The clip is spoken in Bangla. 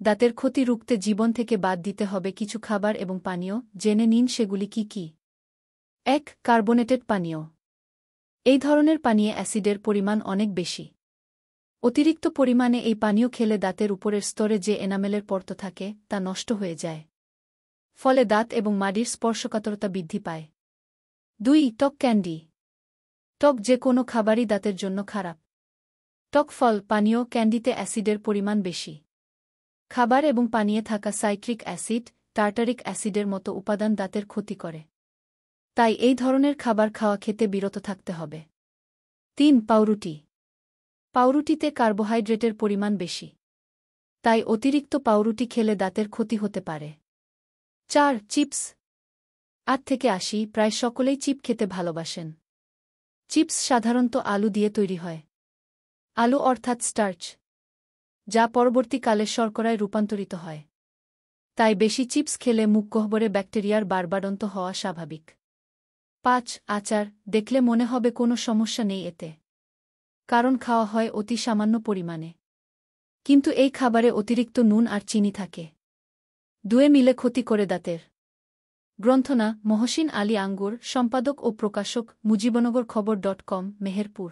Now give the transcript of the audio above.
দাঁতের ক্ষতি রুখতে জীবন থেকে বাদ দিতে হবে কিছু খাবার এবং পানীয়, জেনে নিন সেগুলি কি কি। ১. কার্বোনেটেড পানীয়। এই ধরনের পানীয়ে অ্যাসিডের পরিমাণ অনেক বেশি। অতিরিক্ত পরিমাণে এই পানীয় খেলে দাঁতের উপরের স্তরে যে এনামেলের পর্ত থাকে তা নষ্ট হয়ে যায়। ফলে দাঁত এবং মাড়ির স্পর্শকাতরতা বৃদ্ধি পায়। ২. টক ক্যান্ডি। টক যে কোনো খাবারই দাঁতের জন্য খারাপ। টক ফল, পানীয়, ক্যান্ডিতে অ্যাসিডের পরিমাণ বেশি। খাবার এবং পানীয়ে থাকা সাইট্রিক অ্যাসিড, টার্টারিক অ্যাসিডের মতো উপাদান দাঁতের ক্ষতি করে। তাই এই ধরনের খাবার খাওয়া খেতে বিরত থাকতে হবে। ৩. পাউরুটি। পাউরুটিতে কার্বোহাইড্রেটের পরিমাণ বেশি। তাই অতিরিক্ত পাউরুটি খেলে দাঁতের ক্ষতি হতে পারে। ৪. চিপস। ৮ থেকে ৮০ প্রায় সকলেই চিপ খেতে ভালোবাসেন। চিপস সাধারণত আলু দিয়ে তৈরি হয়। আলু অর্থাৎ স্টার্চ, যা পরবর্তীকালে শর্করায় রূপান্তরিত হয়। তাই বেশি চিপস খেলে মুখগহ্বরে ব্যাকটেরিয়ার বাড়বাড়ন্ত হওয়া স্বাভাবিক। ৫. আচার। দেখলে মনে হবে কোনো সমস্যা নেই এতে, কারণ খাওয়া হয় অতি সামান্য পরিমাণে। কিন্তু এই খাবারে অতিরিক্ত নুন আর চিনি থাকে। দুয়ে মিলে ক্ষতি করে দাঁতের। গ্রন্থনা মহসিন আলী আঙ্গুর, সম্পাদক ও প্রকাশক মুজিবনগর খবর.com, মেহেরপুর।